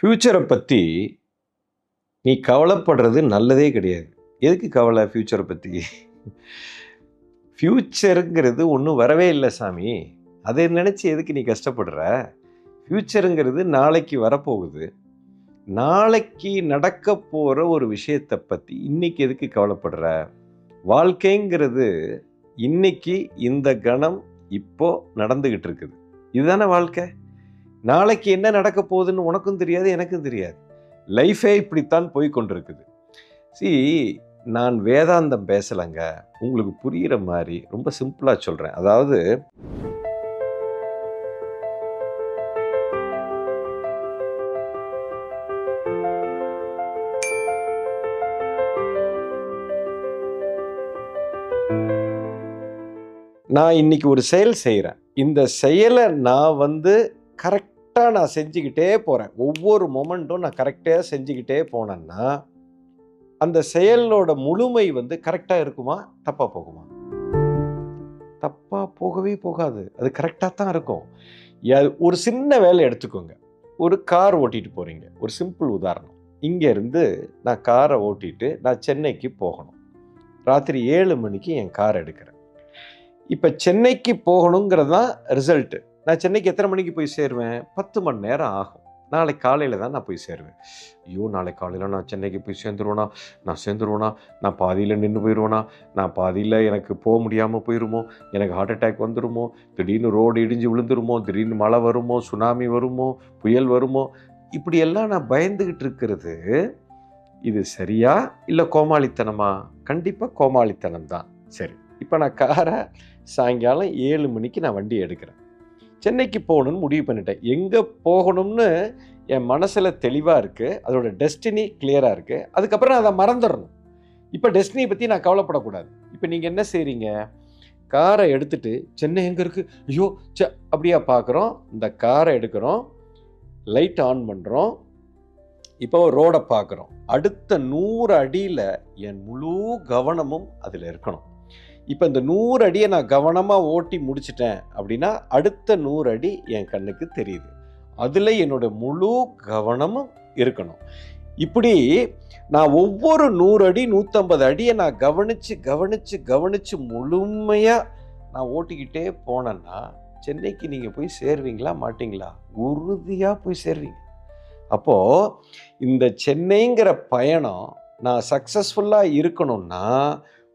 ஃப்யூச்சரை பற்றி நீ கவலைப்படுறது நல்லதே கிடையாது. எதுக்கு கவலை ஃப்யூச்சரை பற்றி? ஃப்யூச்சருங்கிறது ஒன்றும் வரவே இல்லை சாமி. அதை நினச்சி எதுக்கு நீ கஷ்டப்படுற? ஃப்யூச்சருங்கிறது நாளைக்கு வரப்போகுது. நாளைக்கு நடக்க போகிற ஒரு விஷயத்தை பற்றி இன்னைக்கு எதுக்கு கவலைப்படுற? வாழ்க்கைங்கிறது இன்னைக்கு இந்த கணம் இப்போ நடந்துக்கிட்டு இருக்குது. இதுதானே வாழ்க்கை. நாளைக்கு என்ன நடக்க போகுதுன்னு உனக்கும் தெரியாது, எனக்கும் தெரியாது. லைஃபே இப்படித்தான் போய்கொண்டிருக்குது. நான் வேதாந்தம் பேசலைங்க, உங்களுக்கு புரிகிற மாதிரி ரொம்ப சிம்பிளாக சொல்கிறேன். அதாவது நான் இன்னைக்கு ஒரு செயல் செய்கிறேன். இந்த செயலை நான் கரெக்டாக நான் செஞ்சுக்கிட்டே போகிறேன். ஒவ்வொரு மொமெண்ட்டும் நான் கரெக்டாக செஞ்சுக்கிட்டே போனேன்னா அந்த செயலோட முழுமை கரெக்டாக இருக்குமா, தப்பாக போகுமா? தப்பாக போகவே போகாது. அது கரெக்டாக தான் இருக்கும். ஒரு சின்ன வேலை எடுத்துக்கோங்க. ஒரு கார் ஓட்டிகிட்டு போகிறீங்க. ஒரு சிம்பிள் உதாரணம். இங்கேருந்து நான் காரை ஓட்டிட்டு நான் சென்னைக்கு போகணும். ராத்திரி 7 மணிக்கு என் கார் எடுக்கிறேன். இப்போ சென்னைக்கு போகணுங்கிறது தான் ரிசல்ட்டு. நான் சென்னைக்கு எத்தனை மணிக்கு போய் சேருவேன்? 10 மணி நேரம் ஆகும். நாளைக்கு காலையில் தான் நான் போய் சேருவேன். ஐயோ, நாளைக்கு காலையில் நான் சென்னைக்கு போய் சேர்ந்துருவேனா? நான் பாதியில் நின்று போயிடுவேனா? நான் பாதியில் எனக்கு போக முடியாமல் போயிடுமோ? எனக்கு ஹார்ட் அட்டாக் வந்துடுமோ? திடீர்னு ரோடு இடிஞ்சு விழுந்துருமோ? திடீர்னு மழை வருமோ? சுனாமி வருமோ? புயல் வருமோ? இப்படியெல்லாம் நான் பயந்துக்கிட்டு இருக்கிறது, இது சரியா இல்லை கோமாளித்தனமா? கண்டிப்பாக கோமாளித்தனம் தான். சரி, இப்போ நான் காரை சாயங்காலம் 7 மணிக்கு நான் வண்டி எடுக்கிறேன். சென்னைக்கு போகணும்னு முடிவு பண்ணிட்டேன். எங்கே போகணும்னு என் மனசில் தெளிவாக இருக்குது. அதோட டெஸ்டினி கிளியராக இருக்குது. அதுக்கப்புறம் நான் அதை மறந்துடணும். இப்போ டெஸ்டினியை பற்றி நான் கவலைப்படக்கூடாது. இப்போ நீங்கள் என்ன செய்கிறீங்க? காரை எடுத்துகிட்டு சென்னை எங்கே இருக்குது, ஐயோ அப்படியா பார்க்குறோம். இந்த காரை எடுக்கிறோம், லைட் ஆன் பண்ணுறோம், இப்போ ரோடை பார்க்குறோம். அடுத்த 100 அடியில் என் முழு கவனமும் அதில் இருக்கணும். இப்போ இந்த 100 அடியை நான் கவனமாக ஓட்டி முடிச்சிட்டேன் அப்படின்னா அடுத்த 100 அடி என் கண்ணுக்கு தெரியுது. அதில் என்னோட முழு கவனமும் இருக்கணும். இப்படி நான் ஒவ்வொரு 100 அடி 150 அடியை நான் கவனித்து முழுமையாக நான் ஓட்டிக்கிட்டே போனேன்னா சென்னைக்கு நீங்கள் போய் சேருவீங்களா மாட்டீங்களா? உறுதியாக போய் சேருவீங்க. அப்போது இந்த சென்னைங்கிற பயணம் நான் சக்ஸஸ்ஃபுல்லாக இருக்கணும்னா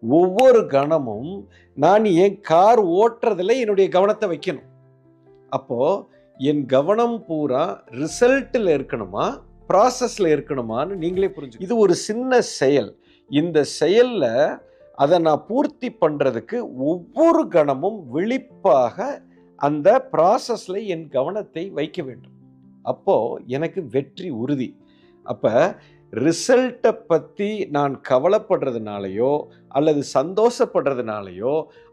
ஒவ்வொரு கணமும் நான் என் கார் ஓட்டுறதுல என்னுடைய கவனத்தை வைக்கணும். அப்போது என் கவனம் பூரா ரிசல்ட்டில் இருக்கணுமா, ப்ராசஸில் இருக்கணுமான்னு நீங்களே புரிஞ்சு. இது ஒரு சின்ன செயல். இந்த செயலில் அதை நான் பூர்த்தி பண்ணுறதுக்கு ஒவ்வொரு கணமும் விழிப்பாக அந்த ப்ராசஸில் என் கவனத்தை வைக்க வேண்டும். அப்போது எனக்கு வெற்றி உறுதி. அப்போ ரிசல்ட்டை பற்றி நான் கவலைப்படுறதுனாலையோ அல்லது சந்தோஷப்படுறதுனாலையோ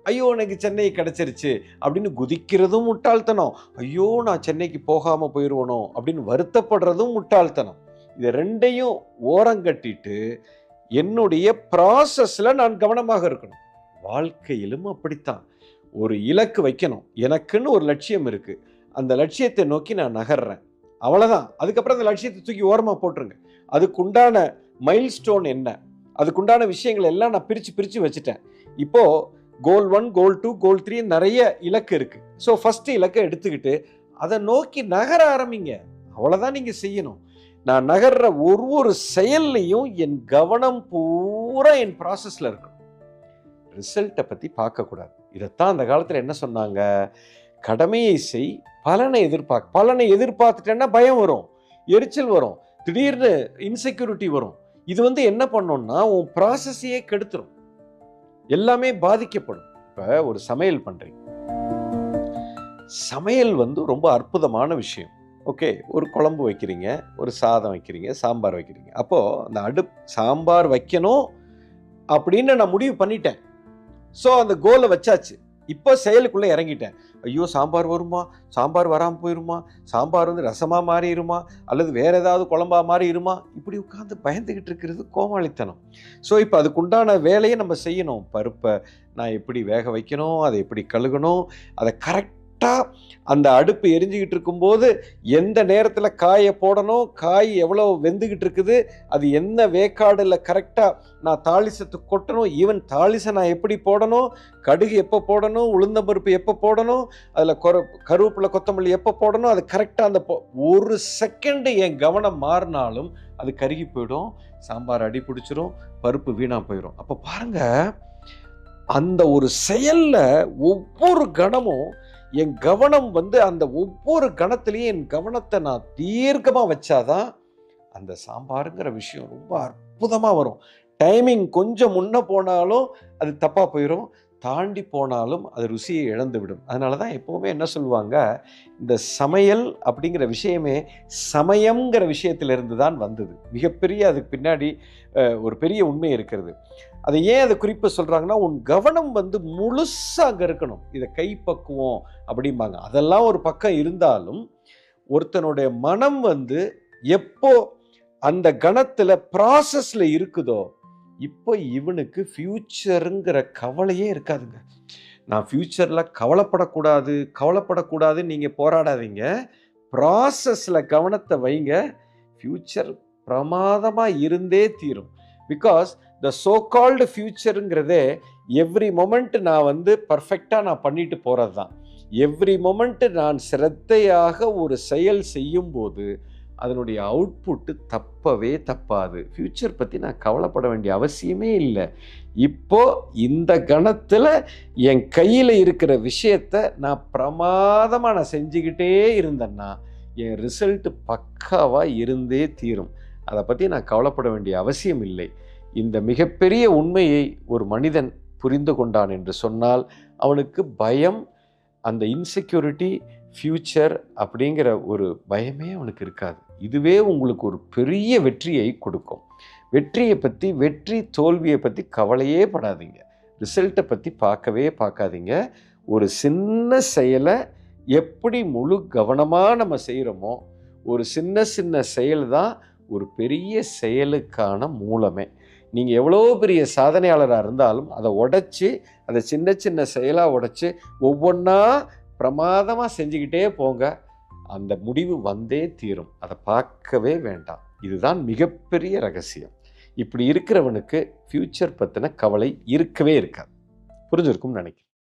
ஐயோ எனக்கு சென்னை கிடச்சிருச்சு அப்படின்னு குதிக்கிறதும் முட்டாள்தனம், ஐயோ நான் சென்னைக்கு போகாமல் போயிடுவனோ அப்படின்னு வருத்தப்படுறதும் முட்டாள்தனம். இதை ரெண்டையும் ஓரங்கட்டிட்டு என்னுடைய ப்ராசஸில் நான் கவனமாக இருக்கணும். வாழ்க்கையிலும் அப்படித்தான். ஒரு இலக்கு வைக்கணும். எனக்குன்னு ஒரு லட்சியம் இருக்குது. அந்த லட்சியத்தை நோக்கி நான் நகர்றேன், அவ்வளோதான். அதுக்கப்புறம் அந்த லட்சியத்தை தூக்கி ஓரமாக போட்டுருங்க. அதுக்குண்டான மைல்ஸ்டோன் என்ன, அதுக்குண்டான விஷயங்கள் எல்லாம் நான் பிரித்து வச்சுட்டேன். இப்போது கோல் 1, கோல் 2, கோல் 3 நிறைய இலக்கு இருக்குது. ஸோ ஃபஸ்ட்டு இலக்கை எடுத்துக்கிட்டு அதை நோக்கி நகர ஆரம்பிங்க. அவ்வளோதான் நீங்கள் செய்யணும். நான் நகர்ற ஒரு செயல்லையும் என் கவனம் பூரா என் ப்ராசஸில் இருக்கணும். ரிசல்ட்டை பற்றி பார்க்கக்கூடாது. இதைத்தான் அந்த காலத்தில் என்ன சொன்னாங்க? கடமையை செய், பலனை எதிர்பார்த்துட்டேன்னா பயம் வரும், எரிச்சல் வரும், திடீர்னு இன்செக்யூரிட்டி வரும். இது என்ன பண்ணோம்னா உன் ப்ராசஸையே கெடுத்துரும், எல்லாமே பாதிக்கப்படும். இப்போ ஒரு சமையல் பண்ணுறீங்க. சமையல் ரொம்ப அற்புதமான விஷயம். ஓகே, ஒரு குழம்பு வைக்கிறீங்க, ஒரு சாதம் வைக்கிறீங்க, சாம்பார் வைக்கிறீங்க. அப்போது அந்த சாம்பார் வைக்கணும் அப்படின்னு நான் முடிவு பண்ணிட்டேன். ஸோ அந்த கோலை வச்சாச்சு. இப்போ செயலுக்குள்ளே இறங்கிட்டேன். ஐயோ சாம்பார் வருமா, சாம்பார் வராமல் போயிருமா, சாம்பார் ரசமாக மாறிடுமா, அல்லது வேறு ஏதாவது குழம்பா மாறிடுமா, இப்படி உட்காந்து பயந்துக்கிட்டு இருக்கிறது கோமாளித்தனம். ஸோ இப்போ அதுக்குண்டான வேலையை நம்ம செய்யணும். பருப்பை நான் எப்படி வேக வைக்கணும், அதை எப்படி கழுகணும், அதை கரெக்டாக கரெக்டாக அந்த அடுப்பு எரிஞ்சுக்கிட்டு இருக்கும்போது எந்த நேரத்தில் காயை போடணும், காய் எவ்வளோ வெந்துக்கிட்டு இருக்குது, அது என்ன வேக்காடில் கரெக்டாக நான் தாளிசத்தை கொட்டணும், ஈவன் தாளிசை நான் எப்படி போடணும், கடுகு எப்போ போடணும், உளுந்தம்பருப்பு எப்போ போடணும், அதில் கருவேப்பிலை கொத்தமல்லி எப்போ போடணும், அது கரெக்டாக அந்த ஒரு செகண்டு என் கவனம் மாறினாலும் அது கருகி போயிடும், சாம்பார் அடி பிடிச்சிரும், பருப்பு வீணாக போயிடும். அப்போ பாருங்க, அந்த ஒரு செயல்ல ஒவ்வொரு கணமும் என் கவனம் அந்த ஒவ்வொரு கணத்திலையும் என் கவனத்தை நான் தீர்க்கமாக வச்சாதான் அந்த சாம்பாருங்கிற விஷயம் ரொம்ப அற்புதமாக வரும். டைமிங் கொஞ்சம் முன்ன போனாலும் அது தப்பாக போயிடும், தாண்டி போனாலும் அது ருசியை இழந்து விடும். அதனால தான் எப்போவுமே என்ன சொல்லுவாங்க, இந்த சமையல் அப்படிங்கிற விஷயமே சமயங்கிற விஷயத்திலிருந்து தான் வந்தது. மிகப்பெரிய அதுக்கு பின்னாடி ஒரு பெரிய உண்மை இருக்கிறது. அதை ஏன் அதை குறிப்பாக சொல்கிறாங்கன்னா, உன் கவனம் முழுசாக அங்கே இருக்கணும். இதை கைப்பக்குவோம் அப்படிம்பாங்க. அதெல்லாம் ஒரு பக்கம் இருந்தாலும் ஒருத்தனுடைய மனம் எப்போ அந்த கணத்தில் ப்ராசஸில் இருக்குதோ, இப்போ இவனுக்கு ஃப்யூச்சருங்கிற கவலையே இருக்காதுங்க. நான் ஃப்யூச்சரில் கவலைப்படக்கூடாதுன்னு நீங்கள் போராடாதீங்க. ப்ராசஸில் கவனத்தை வைங்க. ஃப்யூச்சர் பிரமாதமாக இருந்தே தீரும். பிகாஸ் த சோ கால்டு ஃப்யூச்சருங்கிறதே எவ்ரி மொமெண்ட் நான் பர்ஃபெக்டாக நான் பண்ணிட்டு போகிறது தான். எவ்ரி மொமெண்ட் நான் சிரத்தையாக ஒரு செயல் செய்யும்போது அதனுடைய அவுட்புட்டு தப்பவே தப்பாது. ஃப்யூச்சர் பற்றி நான் கவலைப்பட வேண்டிய அவசியமே இல்லை. இப்போ இந்த கணத்தில் என் கையில் இருக்கிற விஷயத்தை நான் பிரமாதமாக நான் செஞ்சுக்கிட்டே இருந்தேன்னா என் ரிசல்ட்டு பக்காவாக இருந்தே தீரும். அதை பற்றி நான் கவலைப்பட வேண்டிய அவசியம் இல்லை. இந்த மிகப்பெரிய உண்மையை ஒரு மனிதன் புரிந்து கொண்டான் என்று சொன்னால் அவனுக்கு பயம், அந்த இன்செக்யூரிட்டி, ஃப்யூச்சர் அப்படிங்கிற ஒரு பயமே அவனுக்கு இருக்காது. இதுவே உங்களுக்கு ஒரு பெரிய வெற்றியை கொடுக்கும். வெற்றி தோல்வியை பற்றி கவலையே படாதீங்க. ரிசல்ட்டை பற்றி பார்க்காதீங்க. ஒரு சின்ன செயலை எப்படி முழு கவனமாக நம்ம செய்கிறோமோ, ஒரு சின்ன செயல் தான் ஒரு பெரிய செயலுக்கான மூலமே. நீங்கள் எவ்வளோ பெரிய சாதனையாளராக இருந்தாலும் அதை உடைச்சி, அதை சின்ன செயலாக உடைச்சி ஒவ்வொன்றா பிரமாதமாக செஞ்சுக்கிட்டே போங்க. அந்த முடிவு வந்தே தீரும். அதை பார்க்கவே வேண்டாம். இதுதான் மிகப்பெரிய ரகசியம். இப்படி இருக்கிறவனுக்கு ஃப்யூச்சர் பற்றின கவலை இருக்கவே இருக்காது. புரிஞ்சிருக்கும்னு நினைக்கிறேன்.